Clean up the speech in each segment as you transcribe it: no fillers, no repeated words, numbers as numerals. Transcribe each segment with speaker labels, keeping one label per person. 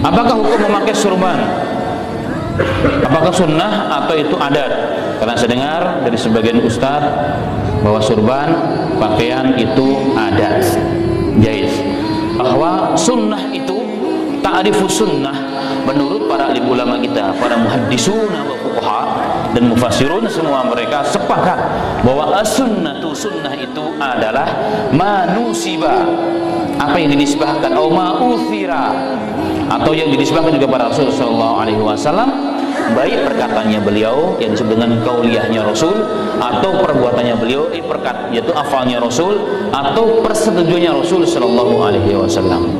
Speaker 1: Apakah hukum memakai surban? Apakah sunnah atau itu adat? Karena saya dengar dari sebagian ustadz bahwa surban pakaian itu adat, jaiz. Bahwa sunnah itu ta'rifus sunnah menurut para alim ulama kita, para muhaddisun wa fuqaha dan mufassirun, semua mereka sepakat bahwa as-sunnatu, sunnah itu adalah manusiba, apa yang dinisbahkan, atau ma'uthira, atau yang dinisbahkan juga pada Rasul sallallahu alaihi wasallam, baik perkataannya beliau yang disebut dengan qauliyahnya Rasul, atau perbuatannya beliau yaitu afalnya Rasul, atau persetujuannya Rasul sallallahu alaihi wasallam.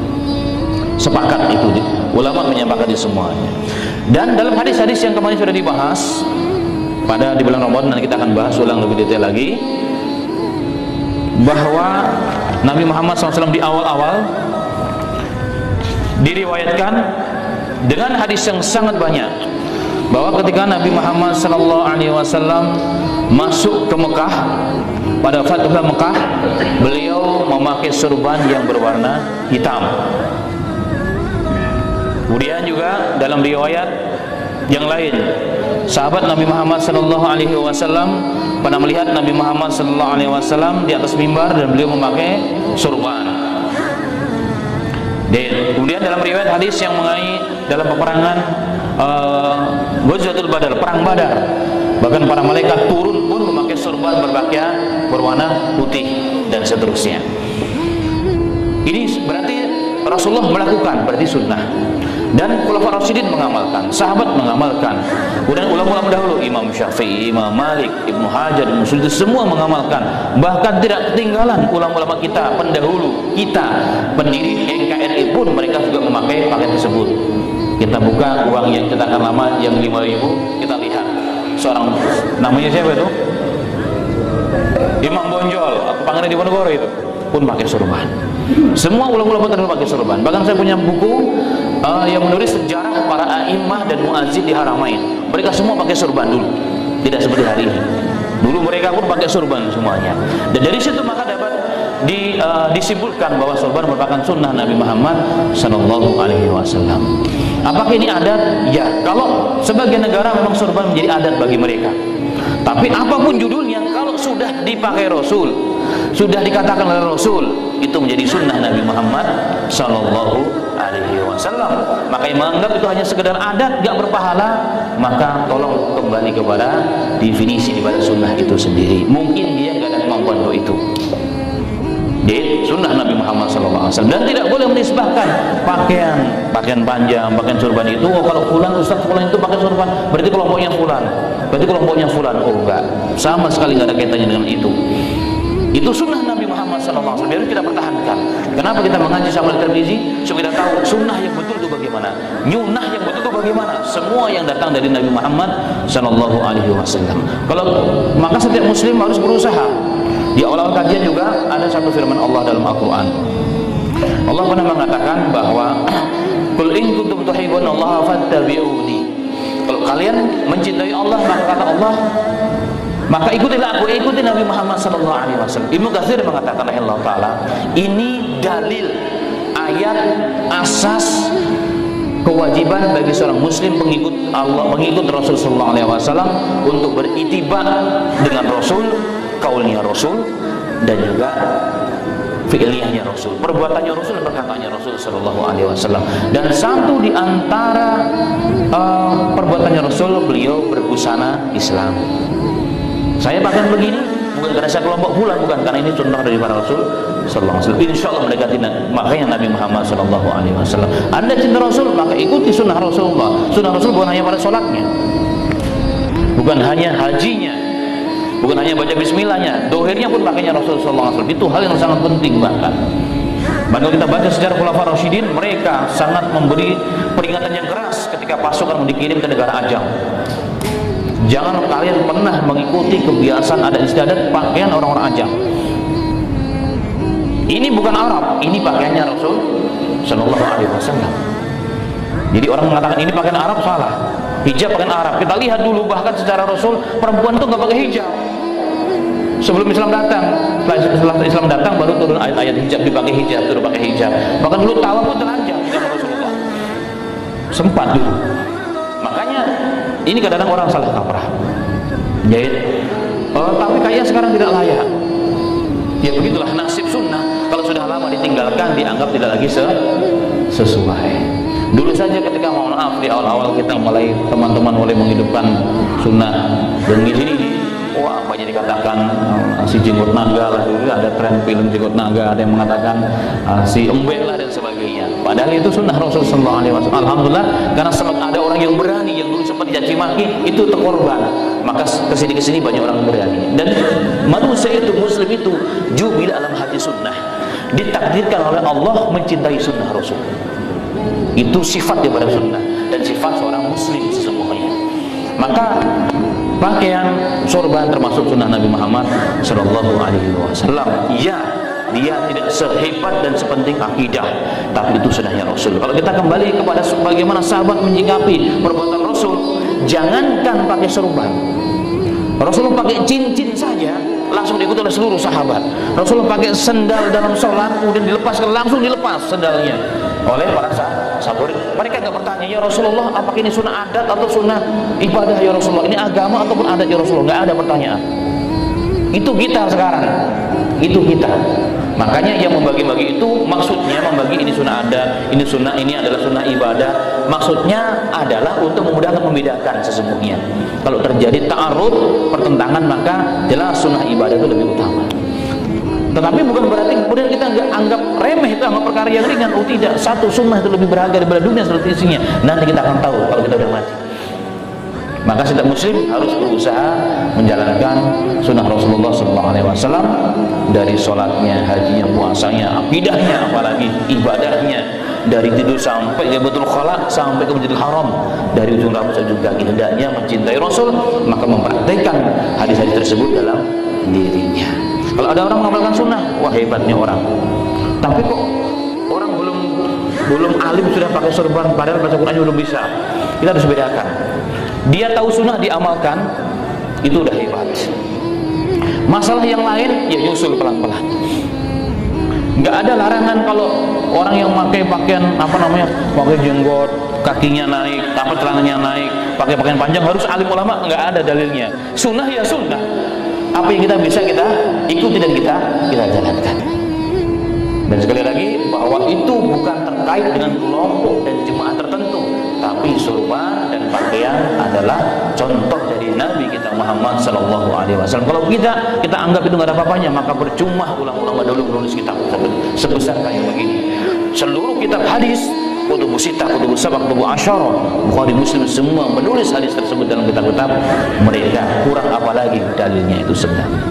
Speaker 1: Sepakat itu, ulama menyepakati semuanya. Dan dalam hadis-hadis yang kemarin sudah dibahas pada di bulan Ramadan, dan kita akan bahas ulang lebih detail lagi, bahwa Nabi Muhammad SAW di awal-awal diriwayatkan dengan hadis yang sangat banyak bahwa ketika Nabi Muhammad SAW masuk ke Mekah, pada Fathu Mekah, beliau memakai surban yang berwarna hitam. Kemudian juga dalam riwayat yang lain, sahabat Nabi Muhammad SAW pernah melihat Nabi Muhammad SAW di atas mimbar dan beliau memakai surban. Dan kemudian dalam riwayat hadis yang mengenai dalam peperangan Ghazwatul Badar, perang Badar, bahkan para malaikat turun pun memakai surban berpakaian berwarna putih dan seterusnya. Ini berarti Rasulullah melakukan, berarti sunnah. Dan Khulafaur Rasyidin mengamalkan, sahabat mengamalkan, kemudian ulama-ulama dahulu, Imam Syafi'i, Imam Malik, Ibnu Hajar, Ibnu Suyuti, semua mengamalkan. Bahkan tidak ketinggalan ulama-ulama kita pendahulu, kita pendiri NKRI pun mereka juga memakai pakaian tersebut. Kita buka uang yang cetakan lama yang 5.000, kita lihat seorang, namanya siapa itu? Imam Bonjol atau Pangeran Diponegoro itu pun pakai surban. Semua ulama-ulama terdahulu pakai surban. Bahkan saya punya buku yang menulis sejarah para a'immah dan muazzin di Haramain. Mereka semua pakai surban dulu, tidak seperti hari ini. Dulu mereka pun pakai surban semuanya. Dan dari situ maka dapat disimpulkan bahwa surban merupakan sunnah Nabi Muhammad sallallahu alaihi wasallam. Apakah ini adat? Ya, kalau sebagian negara memang surban menjadi adat bagi mereka. Tapi apapun judulnya, kalau sudah dipakai Rasul, sudah dikatakan oleh Rasul, itu menjadi sunnah Nabi Muhammad sallallahu alaihi wasallam. Maka yang menganggap itu hanya sekedar adat, gak berpahala, maka tolong kembali kepada definisi daripada sunnah itu sendiri. Mungkin dia gak ada kemampuan untuk itu. Jadi sunnah Nabi Muhammad sallallahu alaihi wasallam, dan tidak boleh menisbahkan pakaian panjang, pakaian surban itu, oh kalau fulan, ustaz fulan itu pakai surban, berarti kelompoknya fulan, berarti kelompoknya fulan. Oh enggak, sama sekali nggak ada kaitannya dengan itu. Itu sunnah Nabi Muhammad SAW, harus kita pertahankan. Kenapa kita mengaji sama Tirmizi? Supaya kita tahu sunnah yang betul itu bagaimana, nyunah yang betul itu bagaimana. Semua yang datang dari Nabi Muhammad SAW. Kalau maka setiap Muslim harus berusaha. Di awal kajian juga ada satu firman Allah dalam Al-Quran. Allah pernah mengatakan bahwa Qul in kuntum tuhibbunallaha fattabi'uni. Kalau kalian mencintai Allah, maka kata Allah, maka ikutilah aku, ikuti Nabi Muhammad sallallahu alaihi wasallam. Ibnu Katsir mengatakan Allah taala, ini dalil ayat asas kewajiban bagi seorang muslim pengikut Allah, pengikut Rasul sallallahu alaihi wasallam untuk beritiba dengan Rasul, kaulnya Rasul, dan juga fi'liyahnya Rasul, perbuatannya Rasul dan perkataannya Rasul sallallahu alaihi wasallam. Dan satu di antara perbuatannya Rasul, beliau berbusana Islam. Saya bahkan begini bukan karena saya kelompok bulan, bukan, karena ini sunnah dari para Rasul sallallahu alaihi wasallam. Insyaallah mendekati makanya Nabi Muhammad sallallahu alaihi wasallam. Anda cinta Rasul, maka ikuti sunnah Rasulullah. Sunnah Rasul bukan hanya pada sholatnya, bukan hanya hajinya, bukan hanya baca bismillahnya, dohirnya pun pakainya Rasul sallallahu alaihi wasallam. Itu hal yang sangat penting. Bahkan kita baca sejarah Khulafaur Rasyidin, mereka sangat memberi peringatan yang keras ketika pasukan dikirim ke negara Ajam. Jangan kalian pernah mengikuti kebiasaan adat istiadat pakaian orang-orang Ajam. Ini bukan Arab, ini pakaiannya Rasul sallallahu alaihi wasallam. Jadi orang mengatakan ini pakaian Arab, salah. Hijab pakaian Arab. Kita lihat dulu, bahkan secara Rasul perempuan itu nggak pakai hijab. Sebelum Islam datang, setelah Islam datang baru turun ayat-ayat hijab, dipakai hijab, turun pakai hijab. Bahkan dulu tawaf pun telanjang zaman Rasulullah. sempat dulu. Makanya ini kadang-kadang orang salah kaprah. Jadi, tapi kayaknya sekarang tidak layak. Ya begitulah nasib sunnah. Kalau sudah lama ditinggalkan, dianggap tidak lagi sesuai. Dulu saja ketika, mohon maaf, di awal-awal kita mulai, teman-teman mulai menghidupkan sunnah dan gini, wah banyak dikatakan si jenggot naga lah. Dulu ada tren film jenggot naga, ada yang mengatakan si embek lah dan sebagainya. Padahal itu sunnah Rasulullah SAW. Alhamdulillah, karena sempat ada orang yang berani, yang dulu sempat dicaci maki itu terkorban, maka kesini banyak orang berani. Dan manusia itu, muslim itu jubil alam hati sunnah, ditakdirkan oleh Allah mencintai sunnah Rasul. Itu sifat daripada sunnah dan sifat seorang muslim sesungguhnya. Maka pakaian sorban termasuk sunnah Nabi Muhammad Sallallahu Alaihi Wasallam. Ya, dia tidak sehebat dan sepenting akidah, tapi itu sunnahnya Rasul. Kalau kita kembali kepada bagaimana sahabat menyikapi perbuatan Rasul, jangankan pakai sorban, Rasulullah pakai cincin saja langsung diikuti oleh seluruh sahabat. Rasulullah pakai sendal dalam sholat, kemudian dilepaskan, langsung dilepas sendalnya oleh para sahabat. Mereka nggak bertanya, ya Rasulullah, apakah ini sunnah adat atau sunnah ibadah ya Rasulullah, ini agama ataupun adat ya Rasulullah? Nggak ada pertanyaan. Itu kita sekarang, itu kita. Makanya yang membagi-bagi itu maksudnya membagi ini sunnah adat, ini sunnah, ini adalah sunnah ibadah. Maksudnya adalah untuk memudahkan membedakan sesungguhnya. Kalau terjadi ta'arud, pertentangan, maka jelas sunnah ibadah itu lebih utama. Tetapi bukan berarti kemudian kita nggak anggap remeh itu, anggap perkara yang ringan. Oh tidak, satu sunnah itu lebih berharga daripada dunia seluruh isinya. Nanti kita akan tahu kalau kita sudah mati. Maka setiap muslim harus berusaha menjalankan sunnah Rasulullah SAW dari sholatnya, hajinya, puasanya, akidahnya, apalagi ibadahnya, dari tidur sampai Jabbatul Khala sampai ke Masjidil Haram, dari ujung rambut sampai ujung kaki. Hendaknya mencintai Rasul, maka mempraktekkan hadis-hadis tersebut dalam dirinya. Kalau ada orang mengamalkan sunnah, wah hebatnya orang. Tapi kok orang belum alim sudah pakai sorban, padahal baca Qurannya belum bisa. Kita harus bedakan. Dia tahu sunnah, diamalkan, itu udah hebat. Masalah yang lain ya nyusul pelan-pelan. Nggak ada larangan kalau orang yang pakai pakaian pakai jenggot, kakinya naik, celananya naik, pakai pakaian panjang harus alim ulama, nggak ada dalilnya. Sunnah ya sunnah. Apa yang kita bisa kita ikuti dan kita jalankan. Dan sekali lagi bahwa itu bukan terkait dengan kelompok dan jemaah tertentu, tapi sorban dan pakaian adalah contoh dari Nabi kita Muhammad Sallallahu Alaihi Wasallam. Kalau kita anggap itu nggak ada apa-apanya, maka percuma ulama-ulama dulu menulis kitab sebesar kayak begini. Seluruh kitab hadis, kutubu sitah, kutubu sabak, kutubu asyara, Bukhari, Muslim, semua menulis hadis tersebut dalam kitab-kitab mereka. Kurang apa lagi dalilnya itu sebenarnya.